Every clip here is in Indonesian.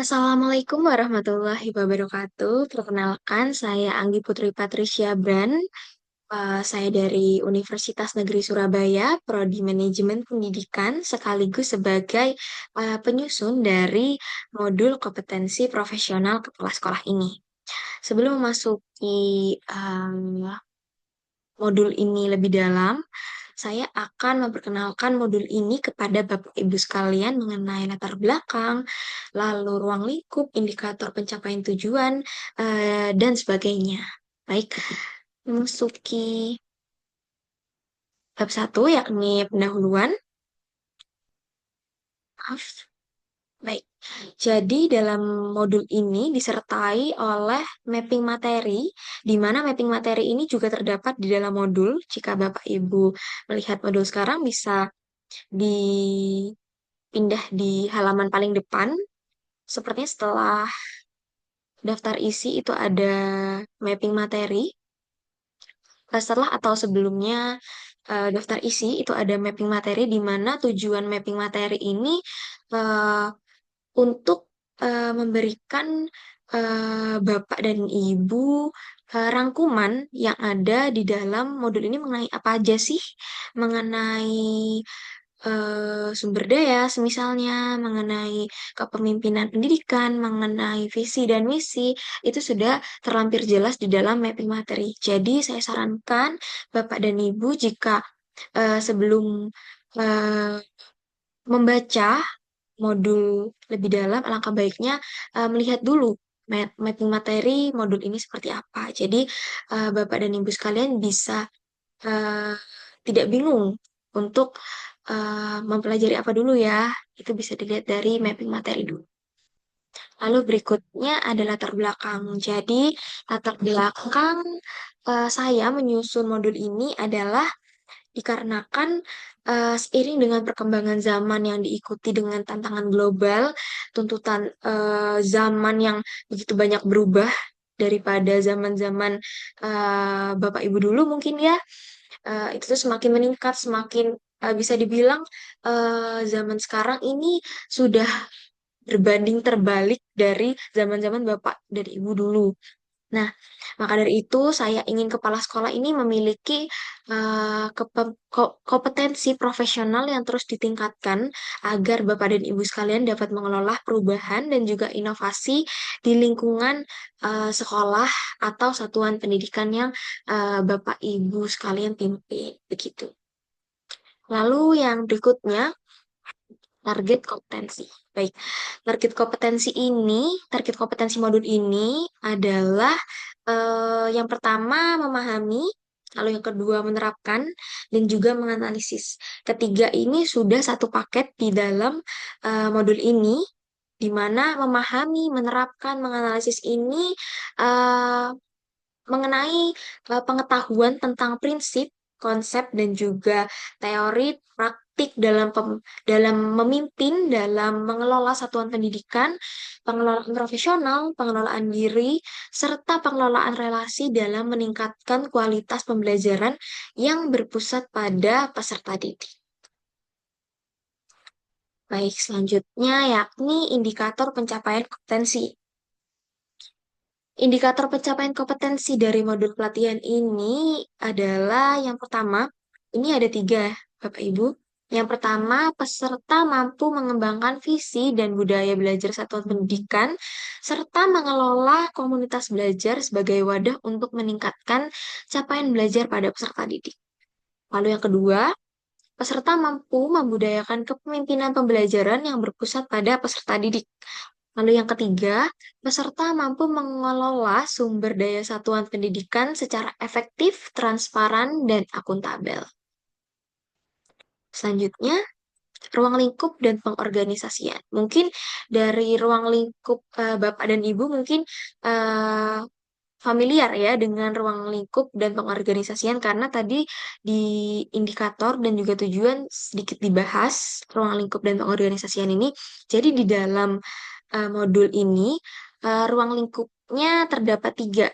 Assalamualaikum warahmatullahi wabarakatuh. Perkenalkan, saya Anggi Putri Patricia Brand. Saya dari Universitas Negeri Surabaya, Prodi Manajemen Pendidikan, sekaligus sebagai penyusun dari modul kompetensi profesional kepala sekolah ini. Sebelum memasuki modul ini lebih dalam, saya akan memperkenalkan modul ini kepada Bapak Ibu sekalian mengenai latar belakang, lalu ruang lingkup, indikator pencapaian tujuan, dan sebagainya. Baik, memasuki bab satu yakni pendahuluan. Maaf. Baik, jadi dalam modul ini disertai oleh mapping materi, di mana mapping materi ini juga terdapat di dalam modul. Jika Bapak Ibu melihat modul sekarang bisa dipindah di halaman paling depan. Sepertinya setelah daftar isi itu ada mapping materi. Setelah atau sebelumnya daftar isi itu ada mapping materi di mana tujuan mapping materi ini eh, untuk memberikan Bapak dan Ibu rangkuman yang ada di dalam modul ini mengenai apa aja sih, mengenai sumber daya, semisalnya mengenai kepemimpinan pendidikan, mengenai visi dan misi, itu sudah terlampir jelas di dalam mapping materi. Jadi saya sarankan Bapak dan Ibu jika sebelum eh, membaca modul lebih dalam, alangkah baiknya melihat dulu mapping materi modul ini seperti apa. Jadi Bapak dan Ibu sekalian bisa eh, tidak bingung untuk mempelajari apa dulu ya. Itu bisa dilihat dari mapping materi dulu. Lalu berikutnya ada latar belakang. Jadi latar belakang saya menyusun modul ini adalah dikarenakan seiring dengan perkembangan zaman yang diikuti dengan tantangan global, tuntutan zaman yang begitu banyak berubah daripada zaman-zaman Bapak Ibu dulu mungkin ya, itu tuh semakin meningkat, semakin bisa dibilang zaman sekarang ini sudah berbanding terbalik dari zaman-zaman Bapak dan Ibu dulu. Nah, maka dari itu saya ingin kepala sekolah ini memiliki kompetensi profesional yang terus ditingkatkan agar Bapak dan Ibu sekalian dapat mengelola perubahan dan juga inovasi di lingkungan sekolah atau satuan pendidikan yang Bapak Ibu sekalian pimpin. Begitu. Lalu yang berikutnya, target kompetensi. Baik, target kompetensi modul ini adalah yang pertama memahami, lalu yang kedua menerapkan, dan juga menganalisis. Ketiga ini sudah satu paket di dalam modul ini, di mana memahami, menerapkan, menganalisis ini eh, mengenai pengetahuan tentang prinsip, konsep, dan juga teori praktik dalam memimpin, dalam mengelola satuan pendidikan, pengelolaan profesional, pengelolaan diri, serta pengelolaan relasi dalam meningkatkan kualitas pembelajaran yang berpusat pada peserta didik. Baik, selanjutnya yakni indikator pencapaian kompetensi. Indikator pencapaian kompetensi dari modul pelatihan ini adalah yang pertama, ini ada tiga, Bapak Ibu. Yang pertama, peserta mampu mengembangkan visi dan budaya belajar satuan pendidikan, serta mengelola komunitas belajar sebagai wadah untuk meningkatkan capaian belajar pada peserta didik. Lalu yang kedua, peserta mampu membudayakan kepemimpinan pembelajaran yang berpusat pada peserta didik. Lalu yang ketiga, peserta mampu mengelola sumber daya satuan pendidikan secara efektif, transparan, dan akuntabel. Selanjutnya, ruang lingkup dan pengorganisasian. Mungkin dari ruang lingkup Bapak dan Ibu mungkin eh, familiar ya dengan ruang lingkup dan pengorganisasian karena tadi di indikator dan juga tujuan sedikit dibahas ruang lingkup dan pengorganisasian ini. Jadi di dalam modul ini ruang lingkupnya terdapat tiga.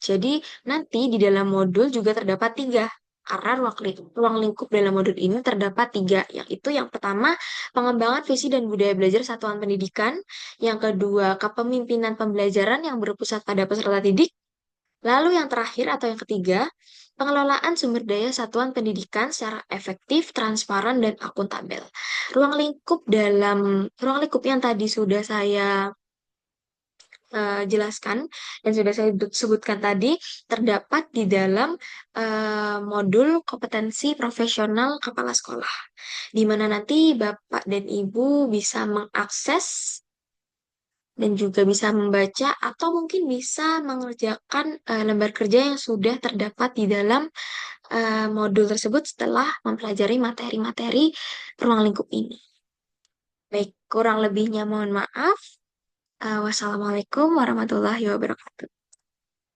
Jadi nanti di dalam modul juga terdapat tiga. Karena ruang lingkup dalam modul ini terdapat tiga, yaitu yang pertama, pengembangan visi dan budaya belajar satuan pendidikan, yang kedua, kepemimpinan pembelajaran yang berpusat pada peserta didik, lalu yang terakhir atau yang ketiga, pengelolaan sumber daya satuan pendidikan secara efektif, transparan, dan akuntabel. Ruang lingkup yang tadi sudah saya jelaskan dan sudah saya sebutkan tadi terdapat di dalam modul kompetensi profesional kepala sekolah, di mana nanti Bapak dan Ibu bisa mengakses dan juga bisa membaca atau mungkin bisa mengerjakan lembar kerja yang sudah terdapat di dalam modul tersebut setelah mempelajari materi-materi ruang lingkup ini. Baik, kurang lebihnya mohon maaf. Wassalamualaikum warahmatullahi wabarakatuh.